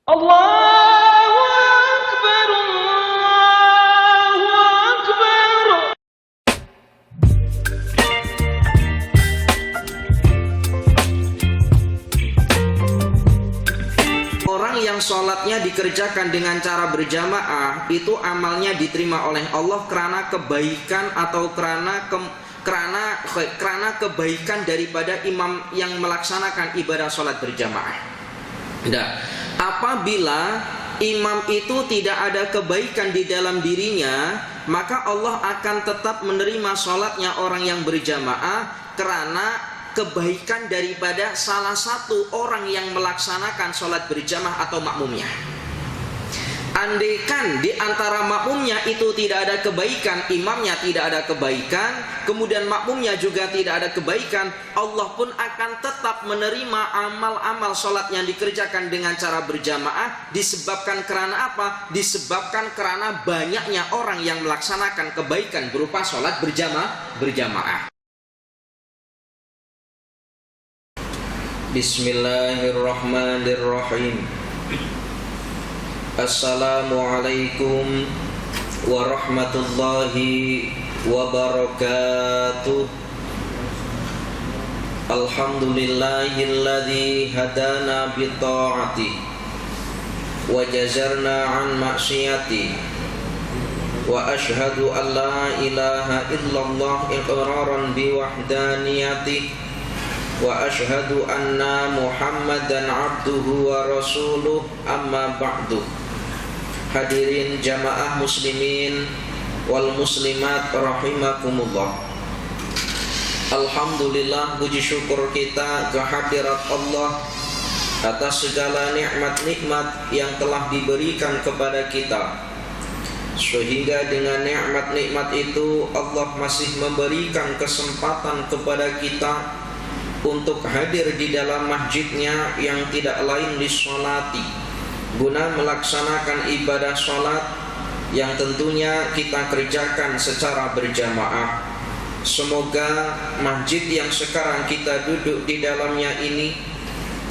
Allahu Akbar, Allahu Akbar. Orang yang sholatnya dikerjakan dengan cara berjamaah, itu amalnya diterima oleh Allah karena kebaikan atau karena kebaikan daripada imam yang melaksanakan ibadah sholat berjamaah. Nah, apabila imam itu tidak ada kebaikan di dalam dirinya, maka Allah akan tetap menerima sholatnya orang yang berjamaah karena kebaikan daripada salah satu orang yang melaksanakan sholat berjamaah atau makmumnya. Andaikan di antara makmumnya itu tidak ada kebaikan, imamnya tidak ada kebaikan, kemudian makmumnya juga tidak ada kebaikan, Allah pun akan tetap menerima amal-amal sholat yang dikerjakan dengan cara berjamaah. Disebabkan karena apa? Disebabkan karena banyaknya orang yang melaksanakan kebaikan berupa sholat berjamaah. Bismillahirrahmanirrahim. Assalamualaikum warahmatullahi wabarakatuh. Alhamdulillahilladzi hadana bi ta'ati wa jazarna an ma'siyati, wa ashhadu an la ilaha illallah iqraran bi wahdaniyati, wa ashhadu anna Muhammadan abduhu wa rasuluh, amma ba'du. Hadirin jamaah muslimin wal muslimat rahimakumullah. Alhamdulillah, puji syukur kita kehadirat Allah atas segala nikmat-nikmat yang telah diberikan kepada kita, sehingga dengan nikmat-nikmat itu Allah masih memberikan kesempatan kepada kita untuk hadir di dalam masjidnya yang tidak lain disolati, guna melaksanakan ibadah sholat yang tentunya kita kerjakan secara berjamaah. Semoga masjid yang sekarang kita duduk di dalamnya ini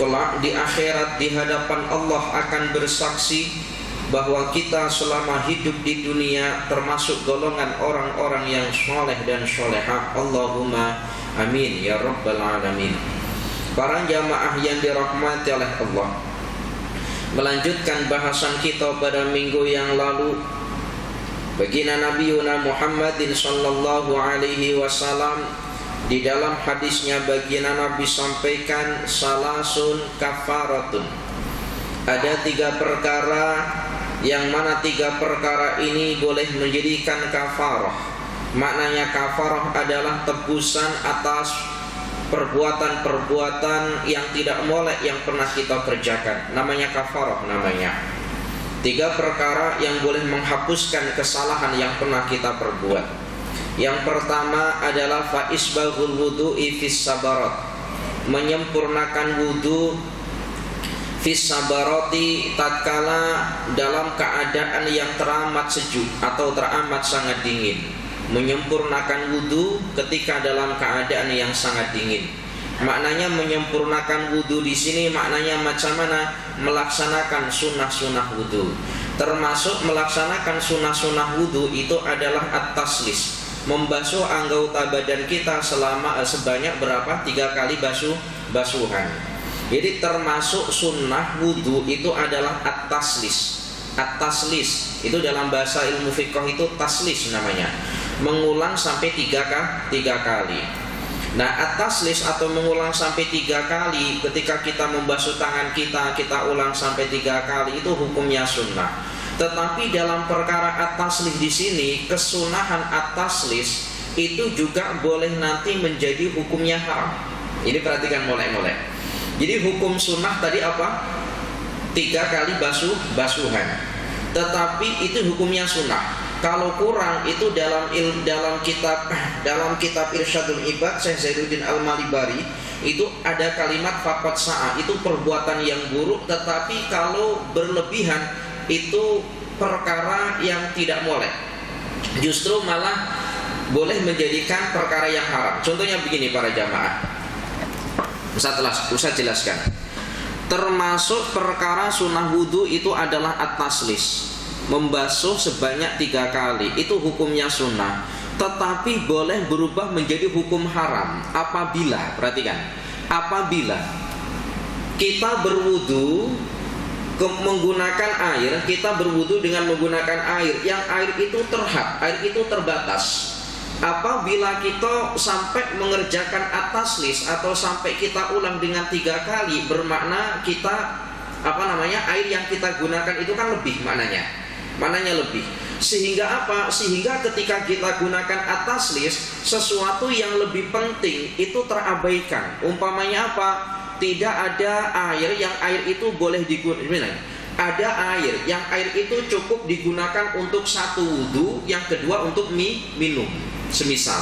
kelak di akhirat di hadapan Allah akan bersaksi bahwa kita selama hidup di dunia termasuk golongan orang-orang yang soleh dan solehah. Allahumma amin ya rabbal alamin. Para jamaah yang dirahmati oleh Allah, melanjutkan bahasan kita pada minggu yang lalu, baginda Nabi Muhammadin sallallahu alaihi wasallam di dalam hadisnya baginda Nabi sampaikan salasun kafaratun. Ada 3 perkara yang mana 3 perkara ini boleh menjadikan kafarah. Maknanya kafarah adalah tebusan atas perbuatan-perbuatan yang tidak molek yang pernah kita kerjakan. Namanya kafarah namanya. 3 perkara yang boleh menghapuskan kesalahan yang pernah kita perbuat. Yang pertama adalah faisbahul wudu'i fis sabarat, menyempurnakan wudu fis sabarati tatkala dalam keadaan yang teramat sejuk atau teramat sangat dingin. Menyempurnakan wudu ketika dalam keadaan yang sangat dingin. Maknanya menyempurnakan wudu di sini maknanya macam mana? Melaksanakan sunnah-sunnah wudu. Termasuk melaksanakan sunnah-sunnah wudu itu adalah at-taslis, membasuh anggota badan kita selama sebanyak berapa? 3 kali basuhan. Jadi termasuk sunnah wudu itu adalah at-taslis. At-taslis itu dalam bahasa ilmu fiqh itu taslis namanya, mengulang sampai 3 kali. Nah, at-taslis atau mengulang sampai 3 kali, ketika kita membasuh tangan kita ulang sampai 3 kali, itu hukumnya sunnah. Tetapi dalam perkara at-taslis di sini, kesunahan at-taslis itu juga boleh nanti menjadi hukumnya haram. Ini perhatikan molek-molek. Jadi hukum sunnah tadi apa? 3 kali basuhan. Tetapi itu hukumnya sunnah. Kalau kurang itu dalam kitab Irsyadul Ibad Syekh Zainuddin Al-Malibari itu ada kalimat faqad sa'a, itu perbuatan yang buruk, tetapi kalau berlebihan itu perkara yang tidak molek, justru malah boleh menjadikan perkara yang haram. Contohnya begini para jamaah, Ustaz jelaskan. Termasuk perkara sunnah wudhu itu adalah at-taslis, membasuh sebanyak 3 kali. Itu hukumnya sunnah, tetapi boleh berubah menjadi hukum haram apabila, perhatikan, apabila kita berwudhu menggunakan air, kita berwudhu dengan menggunakan air, yang air itu terhad, air itu terbatas. Apabila kita sampai mengerjakan at-taslis atau sampai kita ulang dengan 3 kali, bermakna kita air yang kita gunakan itu kan lebih maknanya lebih. Sehingga apa? Sehingga ketika kita gunakan at-taslis, sesuatu yang lebih penting itu terabaikan. Umpamanya apa? Tidak ada air yang air itu boleh digunakan. Ada air yang air itu cukup digunakan untuk 1 wudhu, yang kedua untuk minum, semisal.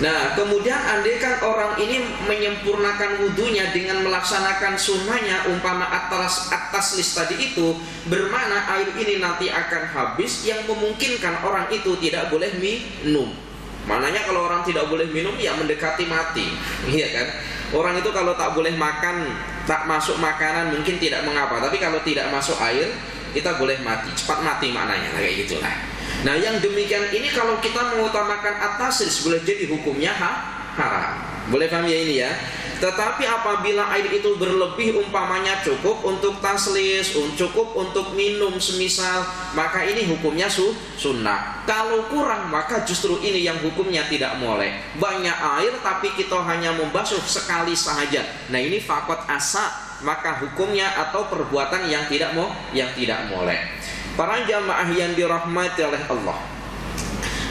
Nah, kemudian andaikan orang ini menyempurnakan wudhunya dengan melaksanakan sunnahnya, umpama at-taslis tadi itu, bermakna air ini nanti akan habis, yang memungkinkan orang itu tidak boleh minum. Maknanya kalau orang tidak boleh minum, ya mendekati mati, iya kan? Orang itu kalau tak boleh makan, tak masuk makanan mungkin tidak mengapa, tapi kalau tidak masuk air, kita boleh mati, cepat mati maknanya, kayak gitulah. Nah, yang demikian ini kalau kita mengutamakan at-taslis, boleh jadi hukumnya haram. Boleh paham ya ini ya? Tetapi apabila air itu berlebih, umpamanya cukup untuk taslis, cukup untuk minum semisal, maka ini hukumnya sunnah. Kalau kurang, maka justru ini yang hukumnya tidak boleh. Banyak air tapi kita hanya membasuh sekali saja. Nah, ini faqat asa, maka hukumnya atau perbuatan yang tidak boleh. Para jamaah yang dirahmati oleh Allah,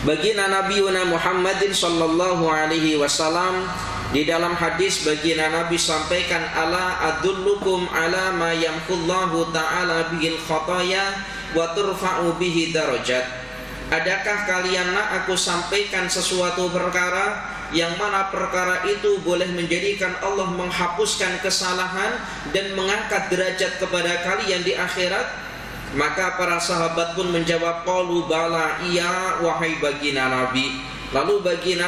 baginda Nabi Muhammadin sallallahu alaihi wasallam, di dalam hadis baginda Nabi sampaikan, ala adullukum ala ma yamhullahu ta'ala bihil khataya wa turfa'u bihi darajat. Adakah kalian nak aku sampaikan sesuatu perkara yang mana perkara itu boleh menjadikan Allah menghapuskan kesalahan dan mengangkat derajat kepada kalian di akhirat? Maka para sahabat pun menjawab, qalu bala, iya wahai baginda Nabi. Lalu baginda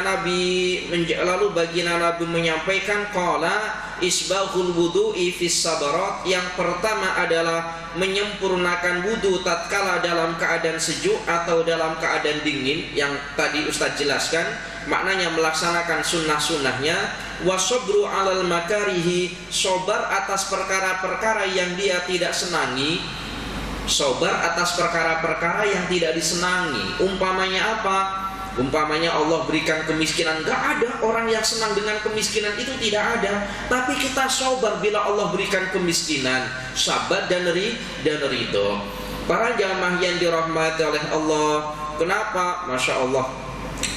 Nabi menyampaikan, qala isbaghul wudu'i fis sabarat. Yang pertama adalah menyempurnakan wudu tatkala dalam keadaan sejuk atau dalam keadaan dingin, yang tadi Ustaz jelaskan, maknanya melaksanakan sunnah-sunnahnya. Wasobru alal makarihi, sobar atas perkara-perkara yang dia tidak senangi. Sobar atas perkara-perkara yang tidak disenangi. Umpamanya apa? Umpamanya Allah berikan kemiskinan, gak ada orang yang senang dengan kemiskinan, itu tidak ada. Tapi kita sobar bila Allah berikan kemiskinan, sabar dan ridho. Para jamaah yang dirahmati oleh Allah, kenapa? Masya Allah,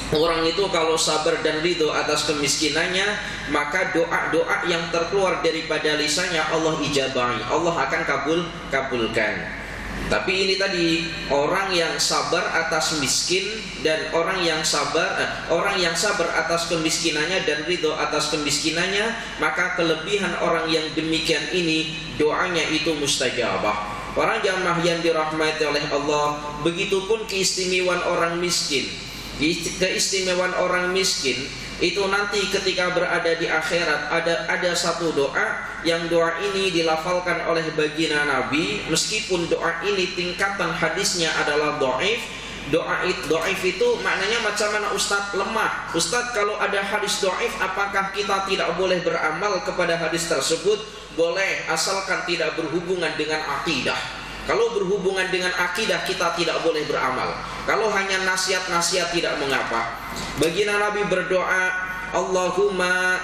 orang itu kalau sabar dan ridho atas kemiskinannya, maka doa-doa yang terkeluar daripada lisannya Allah ijabahi, Allah akan kabulkan. Tapi ini tadi, orang yang sabar atas miskin dan orang yang sabar atas kemiskinannya dan ridho atas kemiskinannya, maka kelebihan orang yang demikian ini doanya itu mustajabah. Para jamaah yang dirahmati oleh Allah, begitupun keistimewaan orang miskin. Keistimewaan orang miskin itu nanti ketika berada di akhirat, ada satu doa yang doa ini dilafalkan oleh baginda Nabi, meskipun doa ini tingkatan hadisnya adalah dhaif. Dhaif itu maknanya macam mana Ustaz? Lemah. Ustaz, kalau ada hadis dhaif, apakah kita tidak boleh beramal kepada hadis tersebut? Boleh, asalkan tidak berhubungan dengan akidah. Kalau berhubungan dengan akidah, kita tidak boleh beramal. Kalau hanya nasihat-nasihat tidak mengapa. Baginda Nabi berdoa, Allahumma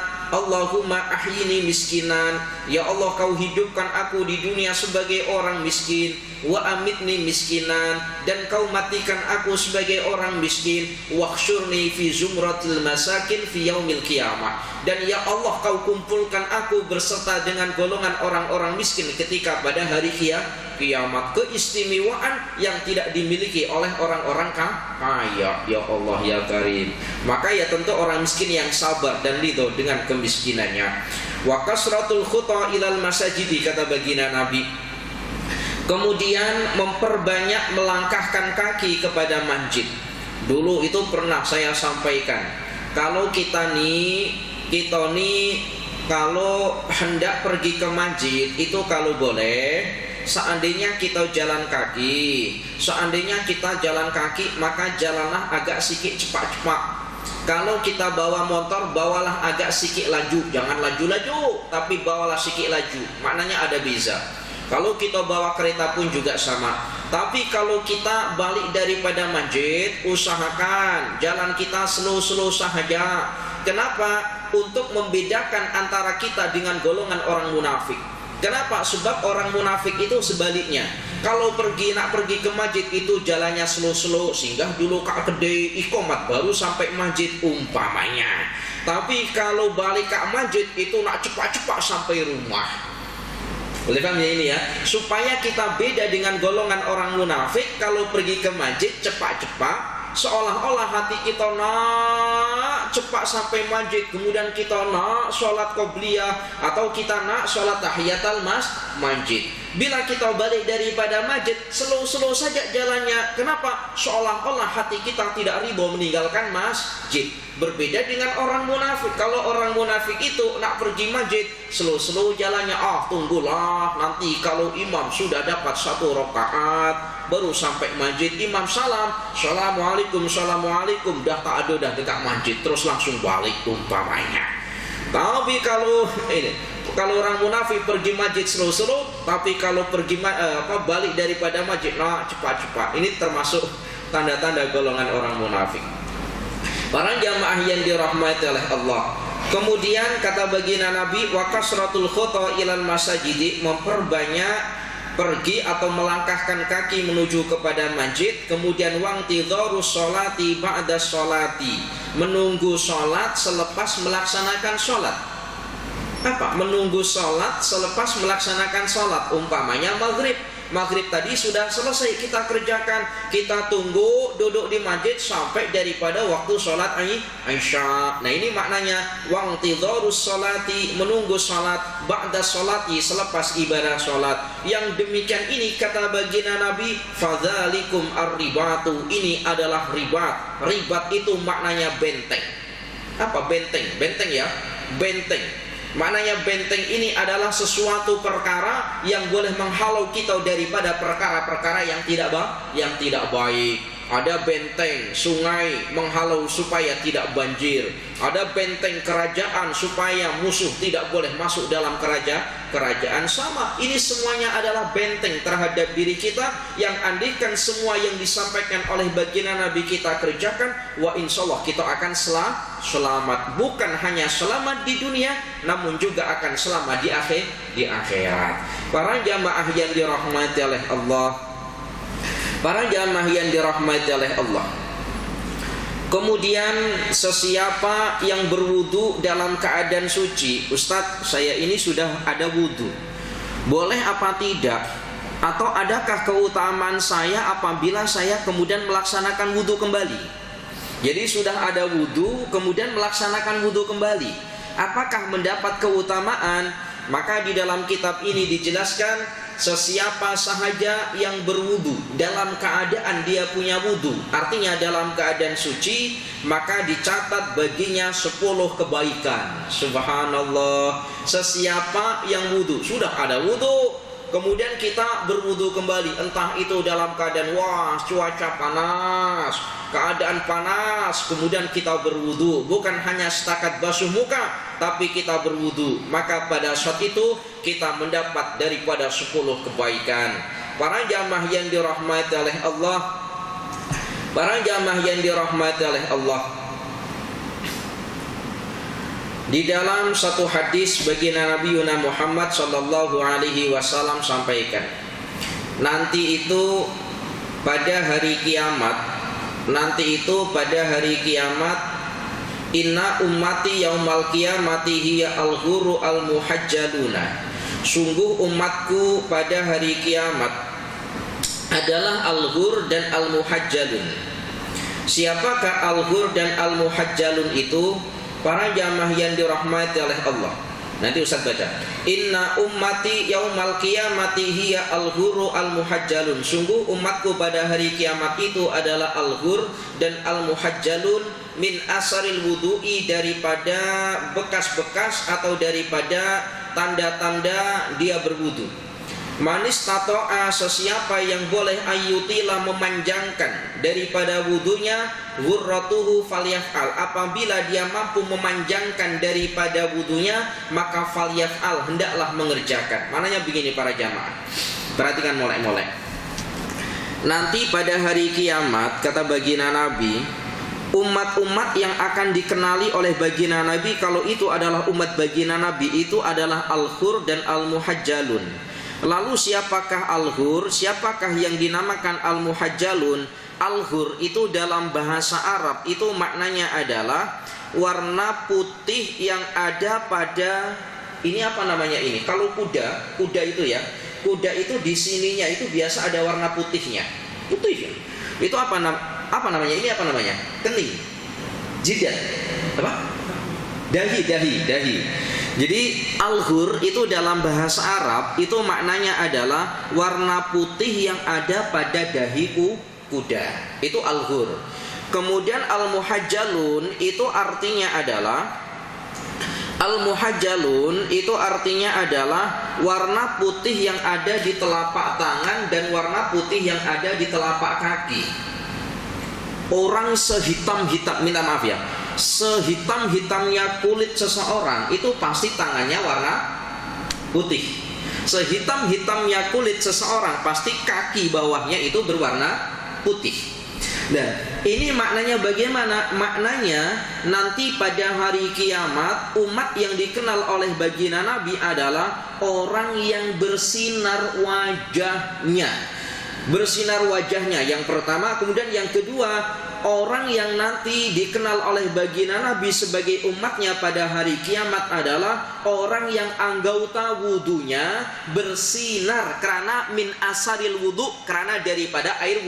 ahyini miskinan, ya Allah kau hidupkan aku di dunia sebagai orang miskin, wa amitni miskinan, dan kau matikan aku sebagai orang miskin, wakhsyurni fi zumratil masakin fi yaumil qiyamah, dan ya Allah kau kumpulkan aku berserta dengan golongan orang-orang miskin ketika pada hari kiamat. Keistimewaan yang tidak dimiliki oleh orang-orang kaya, ya Allah ya Karim. Maka ya tentu orang miskin yang sabar dan ridho dengan kemiskinannya. Wa kasratul khuta ilal masajidi, kata baginda Nabi, kemudian memperbanyak melangkahkan kaki kepada masjid. Dulu itu pernah saya sampaikan, kalau kita nih kalau hendak pergi ke masjid itu kalau boleh, seandainya kita jalan kaki, maka jalanlah agak sedikit cepat-cepat. Kalau kita bawa motor, bawalah agak sedikit laju, jangan laju-laju, tapi bawalah sedikit laju. Maknanya ada beza. Kalau kita bawa kereta pun juga sama. Tapi kalau kita balik daripada masjid, usahakan jalan kita slow-slow sahaja. Kenapa? Untuk membedakan antara kita dengan golongan orang munafik. Kenapa? Sebab orang munafik itu sebaliknya. Kalau nak pergi ke masjid itu jalannya slow-slow, singgah dulu ke kedai iqamat baru sampai masjid umpamanya. Tapi kalau balik ke masjid itu nak cepat-cepat sampai rumah. Boleh paham ya ini ya? Supaya kita beda dengan golongan orang munafik, kalau pergi ke masjid cepat-cepat, seolah-olah hati kita nak cepat sampai masjid, kemudian kita nak sholat qobliyah atau kita nak sholat tahiyatul masjid. Bila kita balik daripada masjid, slow-slow saja jalannya. Kenapa? Seolah-olah hati kita tidak ridho meninggalkan masjid. Berbeda dengan orang munafik. Kalau orang munafik itu nak pergi masjid, slow-slow jalannya. Tunggulah nanti kalau imam sudah dapat 1 rakaat baru sampai masjid, imam salam, assalamualaikum, dah tak ada dah dekat masjid, terus langsung balik umpamanya. Tapi kalau orang munafik pergi masjid slow-slow, tapi kalau pergi balik daripada masjid cepat-cepat. Ini termasuk tanda-tanda golongan orang munafik. Para jamaah yang dirahmati oleh Allah. Kemudian kata baginda Nabi, wa kasratul khutha ilal masajidi, memperbanyak pergi atau melangkahkan kaki menuju kepada masjid. Kemudian wangtidharus sholati ba'da sholati, menunggu sholat selepas melaksanakan sholat. Apa? Menunggu sholat selepas melaksanakan sholat. Umpamanya maghrib tadi sudah selesai kita kerjakan, kita tunggu duduk di masjid sampai daripada waktu sholat Isya. Nah ini maknanya wangtidharus sholati, menunggu sholat ba'da sholati, selepas ibadah sholat. Yang demikian ini kata baginda Nabi, fadzalikum ar-ribatu, ini adalah ribat. Ribat itu maknanya benteng. Apa benteng? Benteng ya, benteng. Maknanya benteng ini adalah sesuatu perkara yang boleh menghalau kita daripada perkara-perkara yang tidak baik. Ada benteng sungai menghalau supaya tidak banjir. Ada benteng kerajaan supaya musuh tidak boleh masuk dalam kerajaan. Sama, ini semuanya adalah benteng terhadap diri kita, yang andaikan semua yang disampaikan oleh baginda Nabi kita kerjakan, wa insyaallah kita akan selamat. Bukan hanya selamat di dunia, namun juga akan selamat di akhirat. Para jamaah yang dirahmati oleh Allah, para jamaah yang dirahmati oleh Allah. Kemudian sesiapa yang berwudu dalam keadaan suci, Ustadz saya ini sudah ada wudu, boleh apa tidak? Atau adakah keutamaan saya apabila saya kemudian melaksanakan wudu kembali? Jadi sudah ada wudu kemudian melaksanakan wudu kembali, apakah mendapat keutamaan? Maka di dalam kitab ini dijelaskan, sesiapa sahaja yang berwudu dalam keadaan dia punya wudu, artinya dalam keadaan suci, maka dicatat baginya 10 kebaikan. Subhanallah. Sesiapa yang wudu, sudah ada wudu, kemudian kita berwudu kembali, entah itu dalam keadaan cuaca panas, keadaan panas, kemudian kita berwudu, bukan hanya setakat basuh muka, tapi kita berwudu, maka pada saat itu kita mendapat daripada 10 kebaikan. Para jamaah yang dirahmati oleh Allah, para jamaah yang dirahmati oleh Allah, di dalam satu hadis baginda Nabi Muhammad sallallahu alaihi wasallam sampaikan, nanti itu pada hari kiamat, inna ummati yaumal qiyamati hiya al-ghuru al-muhajjaluna, sungguh umatku pada hari kiamat adalah al-ghur dan al-muhajjalun. Siapakah al-ghur dan al-muhajjalun itu? Para jamaah yang dirahmati oleh Allah, Nanti Ustaz baca. Inna ummati yaumal qiyamati hiya al-ghuru al-muhajjalun. Sungguh umatku pada hari kiamat itu adalah al-ghur dan al-muhajjalun min asaril wudu'i, daripada bekas-bekas atau daripada tanda-tanda dia berwudu. Manis tato'a, sesiapa yang boleh ayyutila, memanjangkan daripada wudunya, ghurratuhu falyaf'al, apabila dia mampu memanjangkan daripada wudunya, maka falyaf'al, hendaklah mengerjakan. Maknanya begini para jamaah, perhatikan molek-molek. Nanti pada hari kiamat, kata baginda Nabi, umat-umat yang akan dikenali oleh baginda Nabi, kalau itu adalah umat baginda Nabi, itu adalah al-ghur dan al-muhajjalun. Lalu siapakah al-ghur? Siapakah yang dinamakan al-muhajjalun? Al-ghur itu dalam bahasa Arab itu maknanya adalah warna putih yang ada pada, ini apa namanya ini? Kalau kuda itu ya, kuda itu di sininya itu biasa ada warna putihnya. Putih. Itu apa namanya? Ini apa namanya? Kening. Jidat. Apa? Dahi. Jadi al-ghur itu dalam bahasa Arab itu maknanya adalah warna putih yang ada pada dahi kuda. Itu al-ghur. Kemudian al-muhajjalun itu artinya adalah warna putih yang ada di telapak tangan dan warna putih yang ada di telapak kaki. Orang sehitam-hitam, minta maaf ya, sehitam-hitamnya kulit seseorang itu pasti tangannya warna putih. Sehitam-hitamnya kulit seseorang pasti kaki bawahnya itu berwarna putih. Dan ini maknanya bagaimana? Maknanya nanti pada hari kiamat umat yang dikenal oleh baginda Nabi adalah orang yang bersinar wajahnya. Bersinar wajahnya yang pertama. Kemudian yang kedua, orang yang nanti dikenal oleh baginda Nabi sebagai umatnya pada hari kiamat adalah orang yang anggota wudunya bersinar karena min asaril wudu, karena daripada air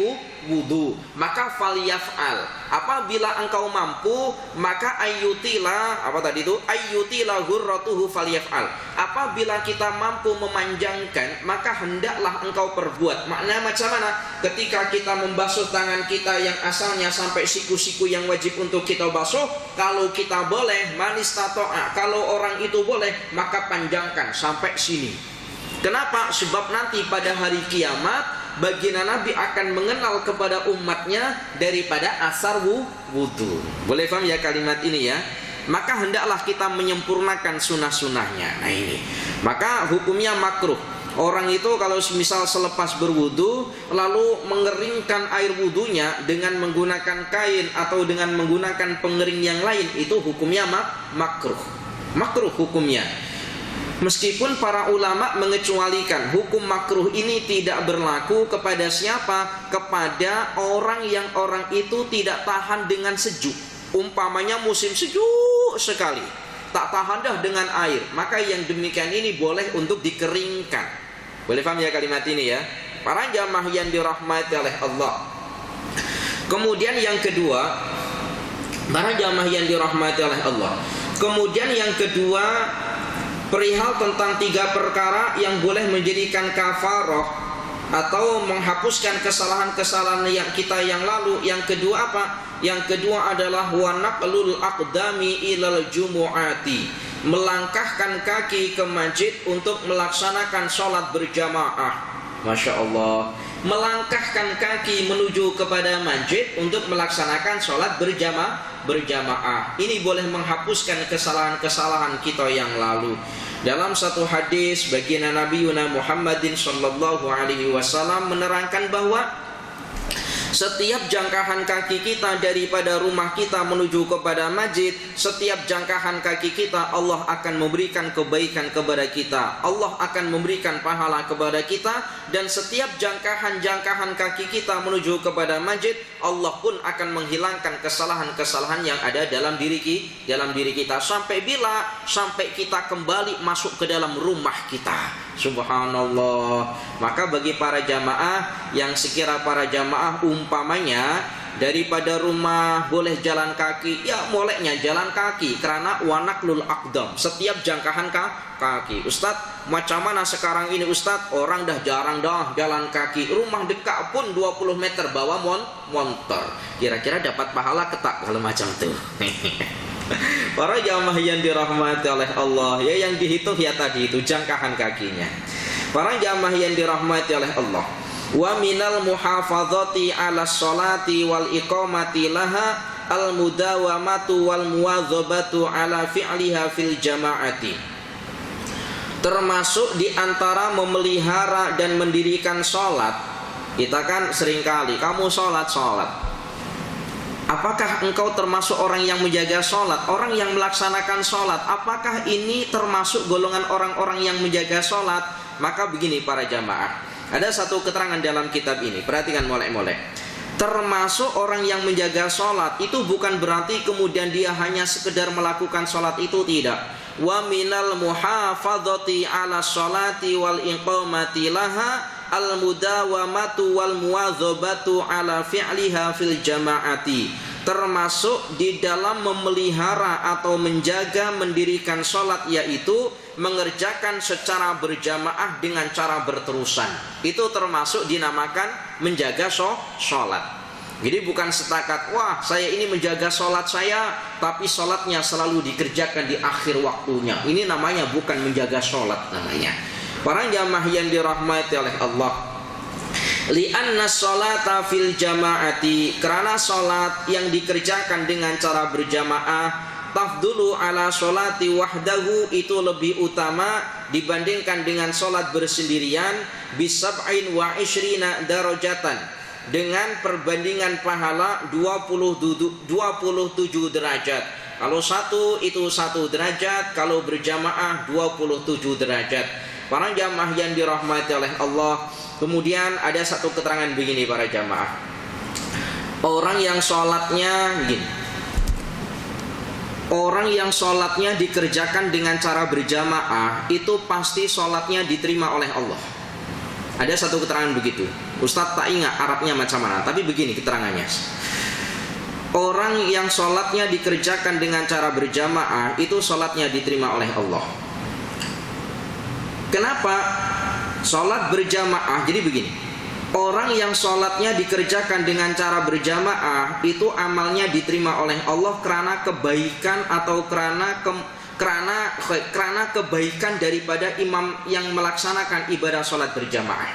wudu. Maka falyaf'al, apabila engkau mampu, maka ayyutila, apa tadi itu? Ayyutila ghurratuhu falyaf'al, apabila kita mampu memanjangkan, maka hendaklah engkau perbuat. Maknanya macam mana? Ketika kita membasuh tangan kita yang asalnya sampai siku-siku yang wajib untuk kita basuh, kalau kita boleh, manis tato'a, kalau orang itu boleh, maka panjangkan sampai sini. Kenapa? Sebab nanti pada hari kiamat baginda Nabi akan mengenal kepada umatnya daripada asar wudu. Boleh paham ya kalimat ini ya? Maka hendaklah kita menyempurnakan sunnah-sunnahnya. Nah ini, maka hukumnya makruh. Orang itu kalau misal selepas berwudu lalu mengeringkan air wudunya dengan menggunakan kain atau dengan menggunakan pengering yang lain, itu hukumnya makruh. Makruh hukumnya. Meskipun para ulama mengecualikan hukum makruh ini tidak berlaku kepada siapa? Kepada orang yang orang itu tidak tahan dengan sejuk. Umpamanya musim sejuk sekali, tak tahan dah dengan air, maka yang demikian ini boleh untuk dikeringkan. Boleh paham ya kalimat ini ya? Para jamaah yang dirahmati oleh Allah. Kemudian yang kedua, para jamaah yang dirahmati oleh Allah. Kemudian yang kedua, perihal tentang 3 perkara yang boleh menjadikan kafarah atau menghapuskan kesalahan-kesalahan yang kita yang lalu. Yang kedua apa? Yang kedua adalah wa naqlul aqdami ilal jumu'ati, melangkahkan kaki ke masjid untuk melaksanakan sholat berjamaah. Masya Allah, melangkahkan kaki menuju kepada masjid untuk melaksanakan sholat berjamaah. Ini boleh menghapuskan kesalahan-kesalahan kita yang lalu. Dalam satu hadis baginda Nabi Muhammadin sallallahu alaihi wasallam menerangkan bahwa setiap jangkahan kaki kita daripada rumah kita menuju kepada masjid, setiap jangkahan kaki kita Allah akan memberikan kebaikan kepada kita, Allah akan memberikan pahala kepada kita. Dan setiap jangkahan kaki kita menuju kepada masjid, Allah pun akan menghilangkan kesalahan-kesalahan yang ada dalam diri kita. Sampai bila? Sampai kita kembali masuk ke dalam rumah kita. Subhanallah. Maka bagi para jamaah yang sekira para jamaah umpamanya daripada rumah boleh jalan kaki, ya moleknya jalan kaki karena wanaklul aqdam, setiap jangkahan kaki. Ustadz, macam mana sekarang ini Ustadz? Orang dah jarang dah jalan kaki, rumah dekat pun 20 meter bawa motor. Kira-kira dapat pahala ketak kalau macam tuh. Para jamaah yang dirahmati oleh Allah, ya yang dihitung ya tadi itu jangkahan kakinya. Para jamaah yang dirahmati oleh Allah, wa minal muhafadzati ala sholati wal iqamati laha al mudawamatu wal muwadzabatu ala fi'liha fil jama'ati. Termasuk di antara memelihara dan mendirikan sholat. Kita kan seringkali kamu sholat. Apakah engkau termasuk orang yang menjaga sholat, orang yang melaksanakan sholat? Apakah ini termasuk golongan orang-orang yang menjaga sholat? Maka begini para jamaah, ada satu keterangan dalam kitab ini, perhatikan molek-molek. Termasuk orang yang menjaga sholat itu bukan berarti kemudian dia hanya sekedar melakukan sholat itu, tidak. Wa minal muhafadzati ala sholati wal iqamati laha al mudawamatu wal muwadzabatu ala fi'liha fil jama'ati. Termasuk di dalam memelihara atau menjaga mendirikan sholat, yaitu mengerjakan secara berjamaah dengan cara berterusan. Itu termasuk dinamakan menjaga sholat. Jadi bukan setakat, wah saya ini menjaga sholat saya, tapi sholatnya selalu dikerjakan di akhir waktunya. Ini namanya bukan menjaga sholat namanya. Para jamaah yang dirahmati oleh Allah, li'anna sholata fil jama'ati, karena sholat yang dikerjakan dengan cara berjamaah, tafdulu ala sholati wahdahu, itu lebih utama dibandingkan dengan sholat bersendirian, bisab'in wa ishrina darajatan, dengan perbandingan pahala 27 derajat. Kalau satu itu 1 derajat, kalau berjamaah 27 derajat. Para jamaah yang dirahmati oleh Allah, kemudian ada satu keterangan begini para jamaah. Orang yang sholatnya begini, orang yang sholatnya dikerjakan dengan cara berjamaah, itu pasti sholatnya diterima oleh Allah. Ada satu keterangan begitu. Ustadz tak ingat Arabnya macam mana, tapi begini keterangannya. Orang yang sholatnya dikerjakan dengan cara berjamaah, itu sholatnya diterima oleh Allah. Kenapa? Sholat berjamaah, jadi begini, orang yang sholatnya dikerjakan dengan cara berjamaah, itu amalnya diterima oleh Allah karena kebaikan atau karena kebaikan daripada imam yang melaksanakan ibadah sholat berjamaah.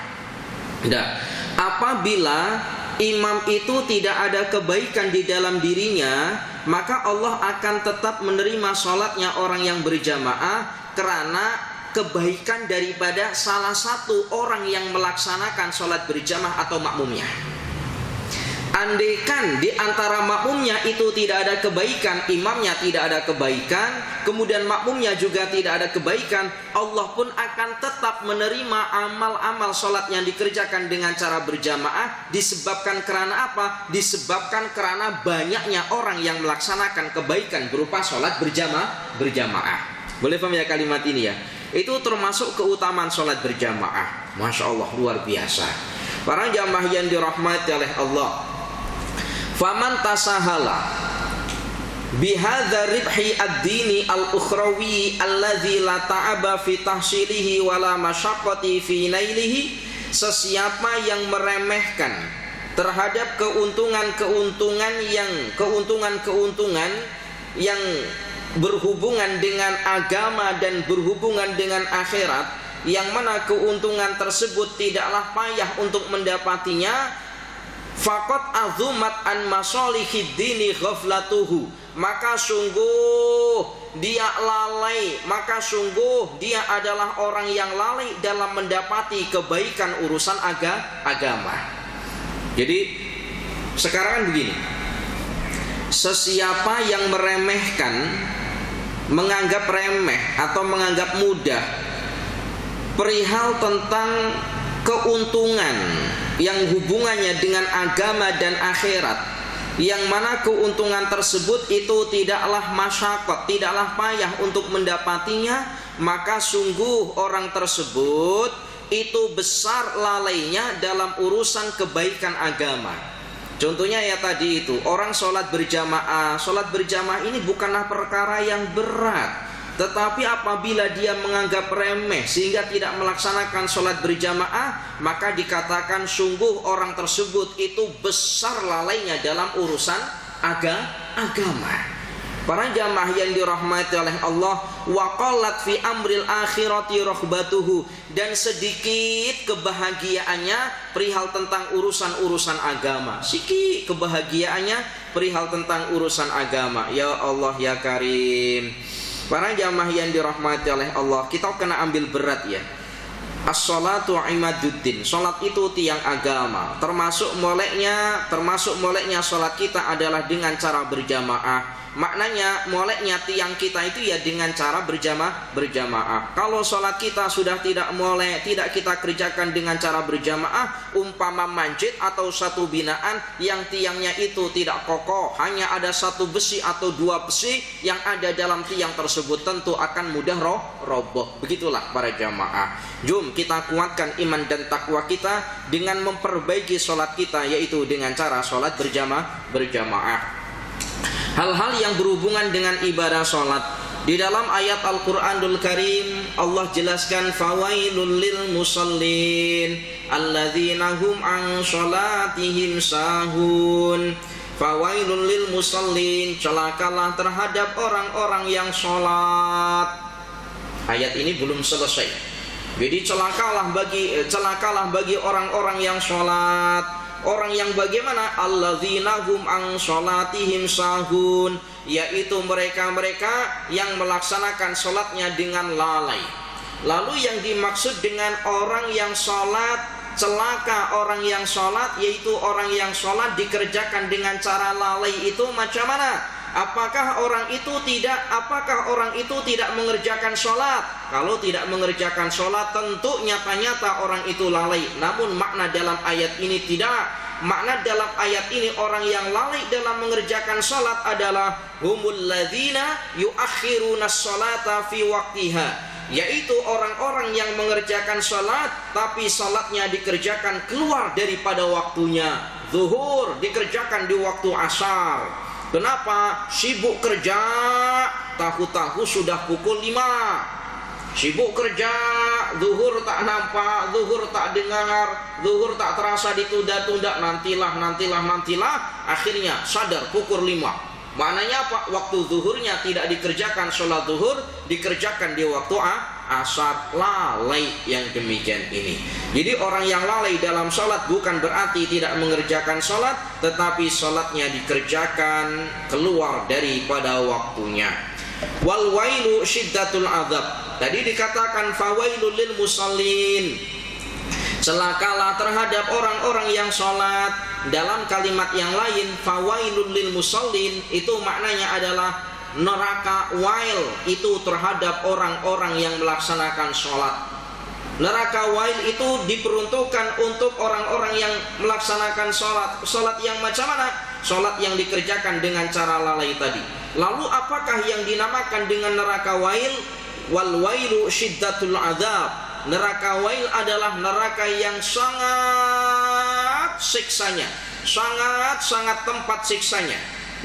Nah, apabila imam itu tidak ada kebaikan di dalam dirinya, maka Allah akan tetap menerima sholatnya orang yang berjamaah karena kebaikan daripada salah satu orang yang melaksanakan sholat berjamaah atau makmumnya. Andaikan di antara makmumnya itu tidak ada kebaikan, imamnya tidak ada kebaikan, kemudian makmumnya juga tidak ada kebaikan, Allah pun akan tetap menerima amal-amal sholat yang dikerjakan dengan cara berjamaah. Disebabkan karena apa? Disebabkan karena banyaknya orang yang melaksanakan kebaikan berupa sholat berjamaah. Boleh paham ya kalimat ini ya? Itu termasuk keutamaan sholat berjamaah. Masya Allah, luar biasa. Para jamaah yang dirahmati oleh Allah, faman tasahala bihadza ribhi ad-dini al-ukhrawi alladzi la ta'aba fi tahsilihi wala masyaqqati fi nailihi, sesiapa yang meremehkan terhadap keuntungan-keuntungan yang berhubungan dengan agama dan berhubungan dengan akhirat, yang mana keuntungan tersebut tidaklah payah untuk mendapatinya, faqad azumat an masalihid dini ghaflatuhu, maka sungguh dia lalai, maka sungguh dia adalah orang yang lalai dalam mendapati kebaikan urusan agama. Jadi sekarang kan begini, sesiapa yang meremehkan, menganggap remeh atau menganggap mudah perihal tentang keuntungan yang hubungannya dengan agama dan akhirat, yang mana keuntungan tersebut itu tidaklah masyaqqat, tidaklah payah untuk mendapatinya, maka sungguh orang tersebut itu besar lalainya dalam urusan kebaikan agama. Contohnya ya tadi itu, orang sholat berjamaah. Sholat berjamaah ini bukanlah perkara yang berat, tetapi apabila dia menganggap remeh sehingga tidak melaksanakan sholat berjamaah, maka dikatakan sungguh orang tersebut itu besar lalainya dalam urusan agama. Para jamaah yang dirahmati oleh Allah, waqallat fi amril akhirati rahbatuhu, dan sedikit kebahagiaannya perihal tentang urusan-urusan agama. Sedikit kebahagiaannya perihal tentang urusan agama. Ya Allah ya Karim. Para jamaah yang dirahmati oleh Allah, kita kena ambil berat ya. As-salatu imaduddin. Salat itu tiang agama. Termasuk moleknya salat kita adalah dengan cara berjamaah. Maknanya moleknya tiang kita itu ya dengan cara berjamaah. Kalau sholat kita sudah tidak molek, tidak kita kerjakan dengan cara berjamaah, umpama masjid atau satu binaan yang tiangnya itu tidak kokoh, hanya ada satu besi atau dua besi yang ada dalam tiang tersebut, tentu akan mudah roboh. Begitulah para jamaah. Jom kita kuatkan iman dan takwa kita dengan memperbaiki sholat kita, yaitu dengan cara sholat berjamaah. Hal-hal yang berhubungan dengan ibadah sholat. Di dalam ayat Al-Quranul Karim, Allah jelaskan fawailul lil musallin alladzina hum an sholatihim sahun. Fawailul lil musallin, celakalah terhadap orang-orang yang sholat. Ayat ini belum selesai. Jadi celakalah bagi orang-orang yang sholat. Orang yang bagaimana? Alladzina hum an sholatihim sahun, yaitu mereka-mereka yang melaksanakan sholatnya dengan lalai. Lalu yang dimaksud dengan orang yang sholat, celaka orang yang sholat, yaitu orang yang sholat dikerjakan dengan cara lalai itu macam mana? Apakah orang itu tidak mengerjakan sholat? Kalau tidak mengerjakan sholat, tentu nyata-nyata orang itu lalai. Namun makna dalam ayat ini tidak. Makna dalam ayat ini orang yang lalai dalam mengerjakan sholat adalah humul ladzina yuakhiruna sholata fi waktiha, yaitu orang-orang yang mengerjakan sholat tapi sholatnya dikerjakan keluar daripada waktunya. Zuhur dikerjakan di waktu asar. Kenapa? Sibuk kerja, tahu-tahu sudah pukul 5. Sibuk kerja, zuhur tak nampak, zuhur tak dengar, zuhur tak terasa, ditunda-tunda, nantilah. Akhirnya sadar pukul 5. Maknanya apa? Waktu zuhurnya tidak dikerjakan, sholat zuhur dikerjakan di waktu asar. Lalai yang demikian ini. Jadi orang yang lalai dalam sholat bukan berarti tidak mengerjakan sholat, tetapi sholatnya dikerjakan keluar daripada waktunya. Wal wailu syiddatul adzab. Tadi dikatakan fawailul lil musallin, celakalah terhadap orang-orang yang sholat. Dalam kalimat yang lain, fawailul lil musallin itu maknanya adalah neraka wail itu terhadap orang-orang yang melaksanakan sholat. Neraka wail itu diperuntukkan untuk orang-orang yang melaksanakan sholat. Sholat yang macam mana? Sholat yang dikerjakan dengan cara lalai tadi. Lalu apakah yang dinamakan dengan neraka wail? Wal wailu syiddatul adzab. Neraka wail adalah neraka yang sangat siksanya, sangat tempat siksanya.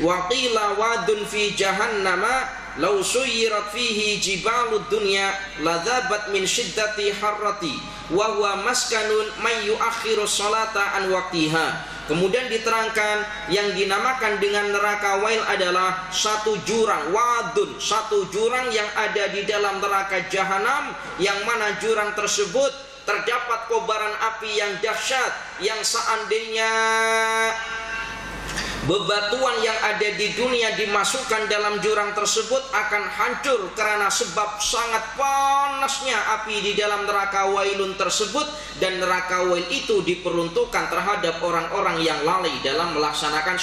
Wa qila wadun fi jahannama law suyirat fihi jibalud dunya ladzabat min syiddati harrati wa huwa maskanun may yuakhiru sholata an waqtiha. Kemudian diterangkan yang dinamakan dengan neraka wail adalah satu jurang, wadun, satu jurang yang ada di dalam neraka jahanam, yang mana jurang tersebut terdapat kobaran api yang dahsyat, yang seandainya bebatuan yang ada di dunia dimasukkan dalam jurang tersebut akan hancur karena sebab sangat panasnya api di dalam neraka wailun tersebut. Dan neraka wail itu diperuntukkan terhadap orang-orang yang lalai dalam melaksanakan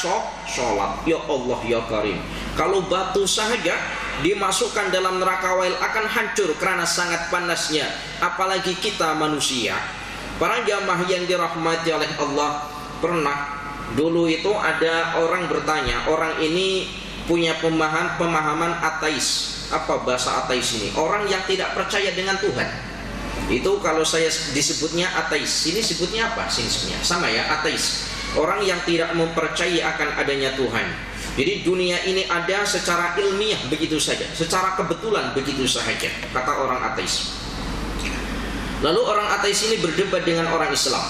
sholat. Ya Allah ya Karim, kalau batu saja dimasukkan dalam neraka wail akan hancur karena sangat panasnya, apalagi kita manusia. Para jamaah yang dirahmati oleh Allah, pernah dulu itu ada orang bertanya, orang ini punya pemahaman ateis. Apa bahasa ateis ini? Orang yang tidak percaya dengan Tuhan. Itu kalau saya disebutnya ateis, sini sebutnya apa? Sini sebutnya sama ya, ateis. orang yang tidak mempercayai akan adanya Tuhan. Jadi dunia ini ada secara ilmiah begitu saja, secara kebetulan begitu saja, kata orang ateis. Lalu orang ateis ini berdebat dengan orang Islam.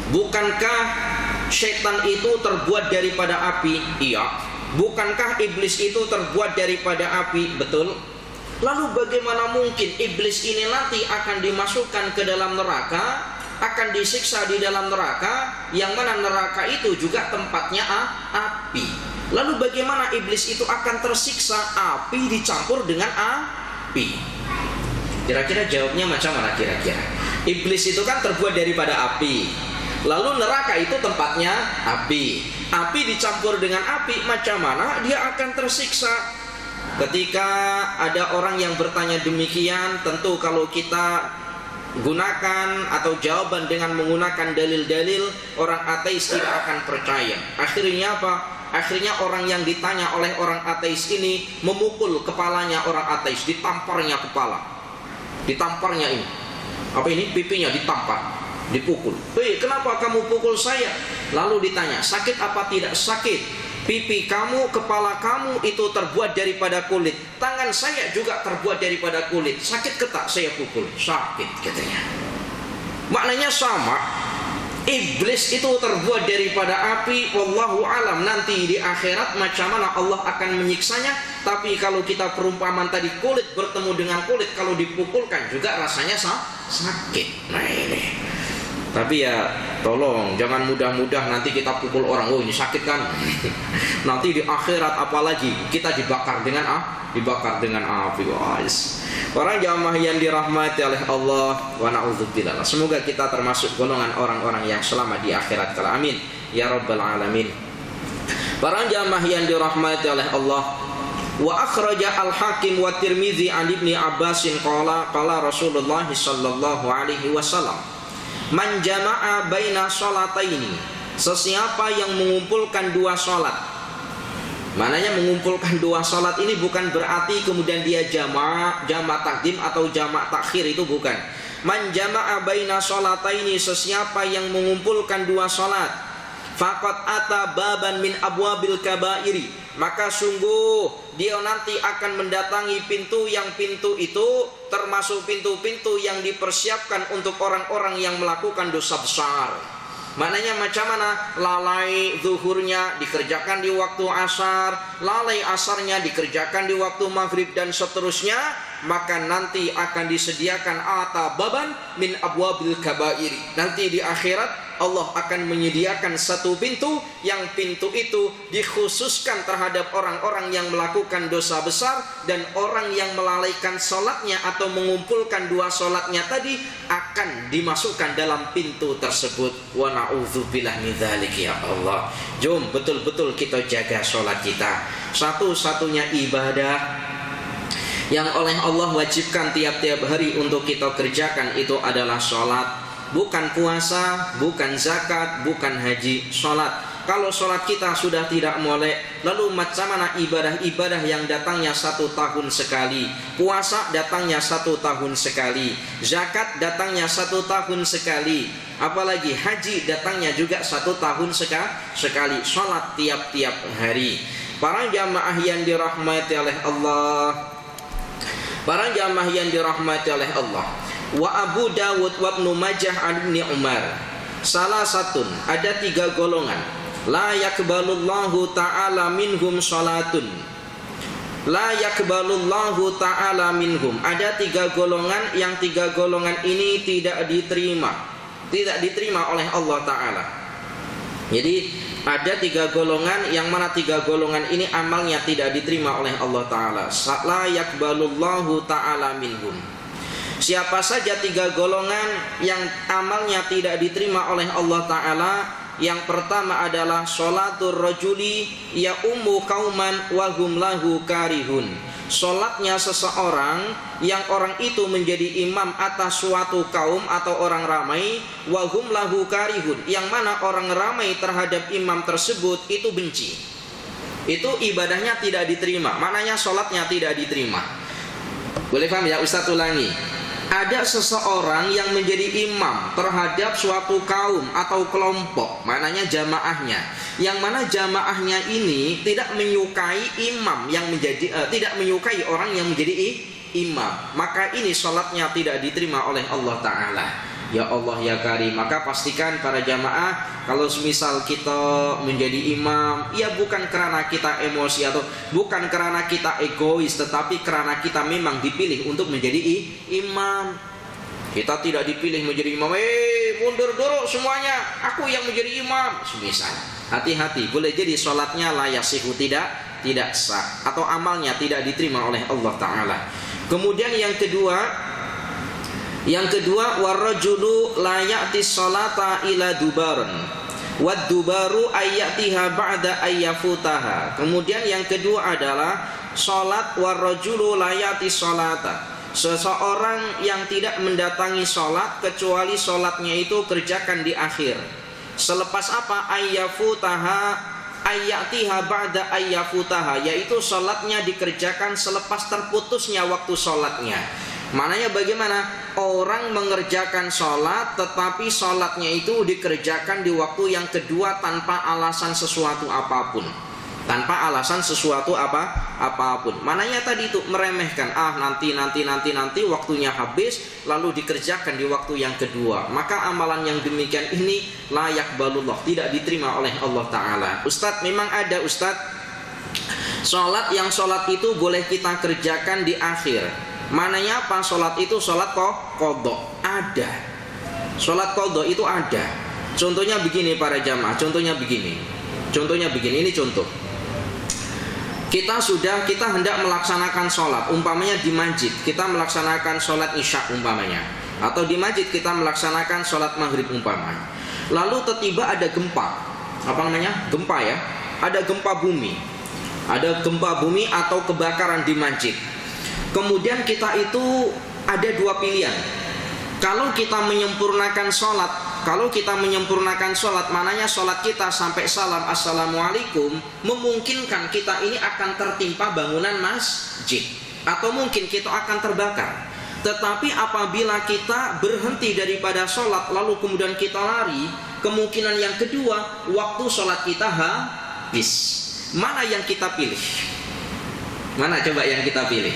Bukankah syaitan itu terbuat daripada api? Iya. Bukankah iblis itu terbuat daripada api? Betul. Lalu bagaimana mungkin iblis ini nanti akan dimasukkan ke dalam neraka, akan disiksa di dalam neraka, yang mana neraka itu juga tempatnya api. Lalu bagaimana iblis itu akan tersiksa? Api dicampur dengan api. Kira-kira jawabnya macam mana kira-kira? Iblis itu kan terbuat daripada api, lalu neraka itu tempatnya api. Api dicampur dengan api, macam mana dia akan tersiksa? Ketika ada orang yang bertanya demikian, tentu kalau kita gunakan atau jawaban dengan menggunakan dalil-dalil, orang ateis tidak akan percaya. Akhirnya apa? Akhirnya orang yang ditanya oleh orang ateis ini memukul kepalanya orang ateis, ditamparnya kepala, ditamparnya ini. Apa ini? Pipinya ditampar, dipukul. Hei, kenapa kamu pukul saya? Lalu ditanya, sakit apa tidak sakit? Pipi kamu, kepala kamu itu terbuat daripada kulit. Tangan saya juga terbuat daripada kulit. Sakit ketak saya pukul? Sakit katanya. Maknanya sama. Iblis itu terbuat daripada api. Wallahu alam, nanti di akhirat macam mana Allah akan menyiksanya. Tapi kalau kita perumpamaan tadi, kulit bertemu dengan kulit, kalau dipukulkan juga rasanya sakit. Nah ini. Tapi ya tolong jangan mudah-mudah nanti kita pukul orang, oh ini sakit kan. Nanti di akhirat apalagi kita dibakar dengan api, guys. Para jamaah yang dirahmati oleh Allah, wa na'udzubillah. Semoga kita termasuk golongan orang-orang yang selamat di akhirat kelak. Amin ya rabbal alamin. Para jamaah yang dirahmati oleh Allah, wa akhraja al-Hakim wa Tirmizi an Ibni Abbasin qala Rasulullah sallallahu alaihi wasallam, man jama'a baina sholataini, sesiapa yang mengumpulkan dua sholat. Mananya mengumpulkan dua sholat ini bukan berarti kemudian dia jamak takdim atau jamak takhir, itu bukan. Man jama'a baina sholataini, sesiapa yang mengumpulkan dua sholat, faqad ata baban min abwabil kabairi, maka sungguh dia nanti akan mendatangi pintu yang pintu itu termasuk pintu-pintu yang dipersiapkan untuk orang-orang yang melakukan dosa besar. Maknanya macam mana? Lalai zuhurnya dikerjakan di waktu asar, lalai asarnya dikerjakan di waktu maghrib dan seterusnya. Maka nanti akan disediakan atababan min abwabil kabairi. Nanti di akhirat Allah akan menyediakan satu pintu, yang pintu itu dikhususkan terhadap orang-orang yang melakukan dosa besar, dan orang yang melalaikan sholatnya atau mengumpulkan dua sholatnya tadi akan dimasukkan dalam pintu tersebut. Wa na'udzubillah min dzalik ya Allah. Jom betul-betul kita jaga sholat kita. Satu-satunya ibadah yang oleh Allah wajibkan tiap-tiap hari untuk kita kerjakan itu adalah sholat. Bukan puasa, bukan zakat, bukan haji, sholat. Kalau sholat kita sudah tidak molek, lalu macam mana ibadah-ibadah yang datangnya 1 tahun sekali? Puasa datangnya 1 tahun sekali, zakat datangnya 1 tahun sekali, apalagi haji datangnya juga 1 tahun sekali. Sholat tiap-tiap hari. Para jamaah yang dirahmati oleh Allah, para jamaah yang dirahmati oleh Allah, wa Abu Dawud wa Ibnu Majah an Ibni Umar, salah satu ada 3 golongan, la yakbalullahu ta'ala minhum salatun, la yakbalullahu ta'ala minhum, ada 3 golongan, yang 3 golongan ini tidak diterima oleh Allah Ta'ala. Jadi ada 3 golongan, yang mana 3 golongan ini amalnya tidak diterima oleh Allah Ta'ala. La yakbalullahu ta'ala minhum. Siapa saja 3 golongan yang amalnya tidak diterima oleh Allah Ta'ala? Yang pertama adalah sholatur rajuli ya ummu kauman wa hum lahu karihun. Sholatnya seseorang yang orang itu menjadi imam atas suatu kaum atau orang ramai, wa hum lahu karihun, yang mana orang ramai terhadap imam tersebut itu benci. Itu ibadahnya tidak diterima, maknanya sholatnya tidak diterima. Boleh paham ya? Ustaz ulangi. ada seseorang yang menjadi imam terhadap suatu kaum atau kelompok, maknanya jamaahnya, yang mana jamaahnya ini tidak menyukai imam yang menjadi tidak menyukai orang yang menjadi imam, maka ini sholatnya tidak diterima oleh Allah Ta'ala. Ya Allah ya Karim, maka pastikan para jamaah, kalau semisal kita menjadi imam, ya bukan karena kita emosi atau bukan karena kita egois, tetapi karena kita memang dipilih untuk menjadi imam. Kita tidak dipilih menjadi imam, mundur dulu semuanya, aku yang menjadi imam. Semisal, hati-hati, boleh jadi sholatnya la yasihu, tidak sah, atau amalnya tidak diterima oleh Allah Ta'ala. Kemudian yang kedua, warrajulu la ya'ti sholata ila dubaran wad dubaru ayyatiha ba'da ayyafutaha. Kemudian yang kedua adalah sholat warrajulu la ya'ti sholata, seseorang yang tidak mendatangi sholat kecuali sholatnya itu kerjakan di akhir. Selepas apa? Ayyafutaha ayyatiha ba'da ayyafutaha, yaitu sholatnya dikerjakan selepas terputusnya waktu sholatnya. Mananya bagaimana? Orang mengerjakan sholat, tetapi sholatnya itu dikerjakan di waktu yang kedua tanpa alasan sesuatu apapun. Tanpa alasan sesuatu apapun. Mananya tadi itu meremehkan, nanti waktunya habis, lalu dikerjakan di waktu yang kedua. Maka amalan yang demikian ini layak balullah, tidak diterima oleh Allah Ta'ala. Ustadz, memang ada Ustadz sholat itu boleh kita kerjakan di akhir. Mananya apa? Sholat itu sholat qadha. Ada. Sholat qadha itu ada. Contohnya begini para jamaah, contohnya begini, ini contoh. Kita hendak melaksanakan sholat, umpamanya di masjid, kita melaksanakan sholat isya umpamanya, atau di masjid kita melaksanakan sholat maghrib umpamanya. Lalu tiba-tiba ada gempa, gempa ya, ada gempa bumi atau kebakaran di masjid. Kemudian kita itu ada dua pilihan. Kalau kita menyempurnakan sholat, mananya sholat kita sampai salam assalamualaikum, memungkinkan kita ini akan tertimpa bangunan masjid, atau mungkin kita akan terbakar. Tetapi apabila kita berhenti daripada sholat lalu kemudian kita lari, kemungkinan yang kedua, waktu sholat kita habis. Mana yang kita pilih? Mana coba yang kita pilih?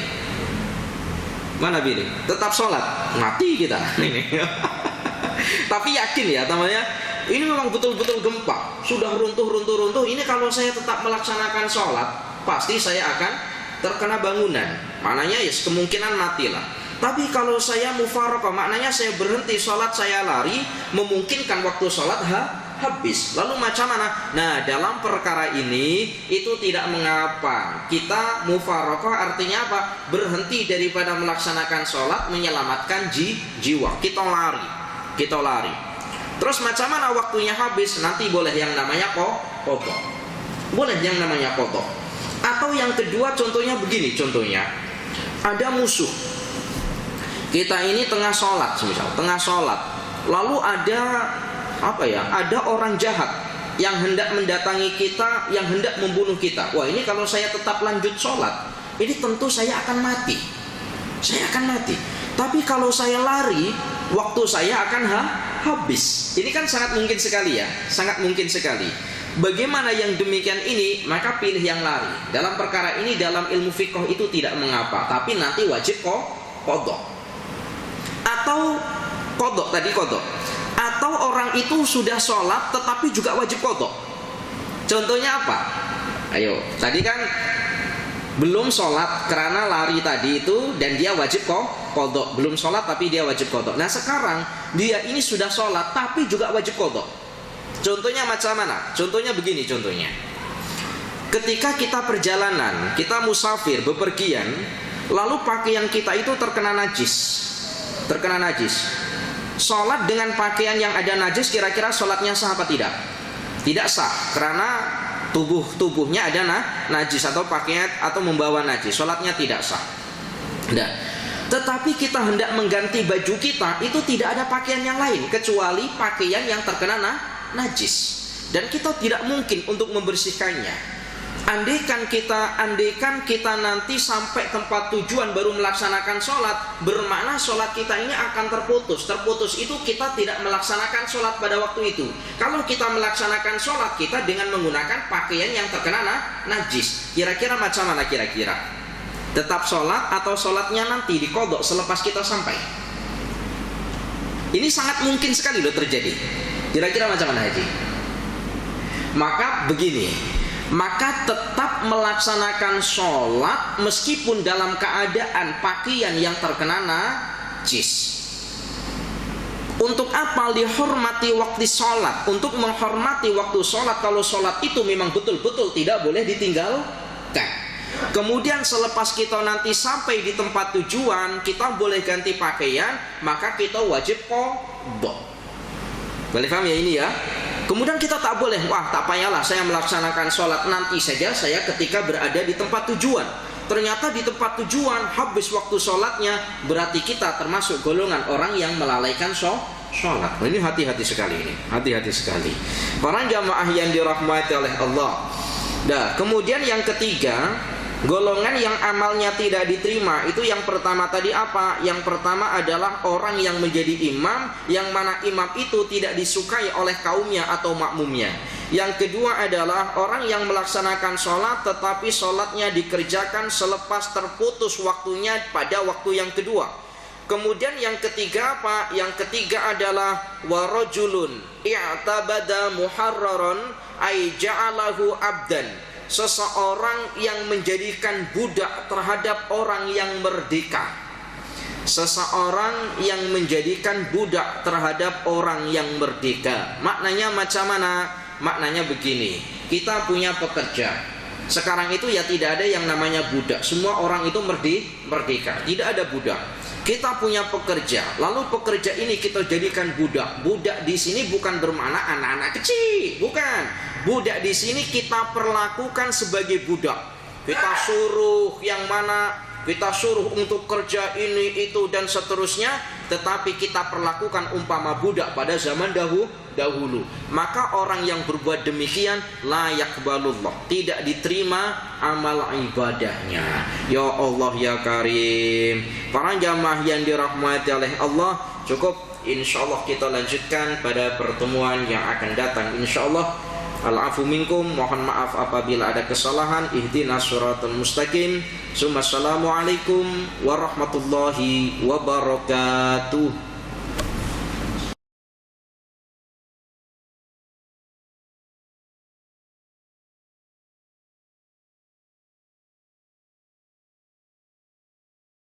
Mana pilih? Tetap sholat, mati kita. Tapi yakin ya, namanya ini memang betul-betul gempa, sudah runtuh. Ini kalau saya tetap melaksanakan sholat, pasti saya akan terkena bangunan. Maknanya ya kemungkinan matilah. Tapi kalau saya mufaraqah, maknanya saya berhenti sholat, saya lari, memungkinkan waktu sholat habis. Lalu macam mana? Nah, dalam perkara ini itu tidak mengapa. Kita mufaraqah artinya apa? Berhenti daripada melaksanakan sholat, menyelamatkan jiwa. Kita lari. Terus macam mana waktunya habis? Nanti boleh yang namanya qadha. Boleh yang namanya qadha. Atau yang kedua contohnya begini, ada musuh. Kita ini tengah sholat, lalu ada orang jahat yang hendak mendatangi kita, yang hendak membunuh kita. Wah, ini kalau saya tetap lanjut sholat, ini tentu saya akan mati. Tapi kalau saya lari, waktu saya akan habis. Ini kan sangat mungkin sekali. Bagaimana yang demikian ini? Maka pilih yang lari. Dalam perkara ini, dalam ilmu fiqh itu tidak mengapa, tapi nanti wajib qadha. Atau qadha. Atau orang itu sudah sholat tetapi juga wajib qadha. Contohnya apa? Ayo, tadi kan belum sholat karena lari tadi itu, dan dia wajib qadha. Belum sholat tapi dia wajib qadha. Nah sekarang dia ini sudah sholat tapi juga wajib qadha. Contohnya macam mana? Contohnya begini contohnya. Ketika kita perjalanan, kita musafir, bepergian, lalu pakaian kita itu terkena najis. Sholat dengan pakaian yang ada najis, kira-kira sholatnya sah apa tidak? Tidak sah, karena tubuhnya ada najis atau pakaian atau membawa najis, sholatnya tidak sah. Nah, tetapi kita hendak mengganti baju kita, itu tidak ada pakaian yang lain kecuali pakaian yang terkena najis, dan kita tidak mungkin untuk membersihkannya. Andaikan kita nanti sampai tempat tujuan baru melaksanakan sholat, bermakna sholat kita ini akan terputus. Terputus itu kita tidak melaksanakan sholat pada waktu itu. Kalau kita melaksanakan sholat kita dengan menggunakan pakaian yang terkena najis, kira-kira macam mana kira-kira? Tetap sholat atau sholatnya nanti diqadha selepas kita sampai? Ini sangat mungkin sekali loh terjadi. Kira-kira macam mana Haji? Maka begini, maka tetap melaksanakan sholat meskipun dalam keadaan pakaian yang terkena najis. Untuk apa? Dihormati waktu sholat, untuk menghormati waktu sholat. Kalau sholat itu memang betul-betul tidak boleh ditinggalkan. Kemudian selepas kita nanti sampai di tempat tujuan, kita boleh ganti pakaian, maka kita wajib qadha. Boleh paham ya ini ya? Kemudian kita tak boleh, wah tak payahlah saya melaksanakan sholat nanti saja saya ketika berada di tempat tujuan. Ternyata di tempat tujuan habis waktu sholatnya, berarti kita termasuk golongan orang yang melalaikan sholat. Ini hati-hati sekali ini, hati-hati sekali. Para jamaah yang dirahmati oleh Allah. Nah, kemudian yang ketiga, golongan yang amalnya tidak diterima. Itu yang pertama tadi apa? Yang pertama adalah orang yang menjadi imam, yang mana imam itu tidak disukai oleh kaumnya atau makmumnya. Yang kedua adalah orang yang melaksanakan sholat tetapi sholatnya dikerjakan selepas terputus waktunya pada waktu yang kedua. Kemudian yang ketiga apa? Yang ketiga adalah warajulun i'tabada muharraran ay ja'alahu abdan. Seseorang yang menjadikan budak terhadap orang yang merdeka. Seseorang yang menjadikan budak terhadap orang yang merdeka. Maknanya macam mana? Maknanya begini, kita punya pekerja. Sekarang itu ya tidak ada yang namanya budak. Semua orang itu merdeka, tidak ada budak. Kita punya pekerja, lalu pekerja ini kita jadikan budak. Budak di sini bukan bermakna anak-anak kecil, bukan. Budak di sini kita perlakukan sebagai budak. Kita suruh yang mana, kita suruh untuk kerja ini, itu dan seterusnya, tetapi kita perlakukan umpama budak pada zaman dahulu. Maka orang yang berbuat demikian la yaqbalullah, tidak diterima amal ibadahnya. Ya Allah ya Karim. Para jamaah yang dirahmati oleh Allah, cukup insyaallah kita lanjutkan pada pertemuan yang akan datang insyaallah. Al-afu minkum, mohon maaf apabila ada kesalahan. Ihdinas siratal mustaqim. Assalamualaikum warahmatullahi wabarakatuh.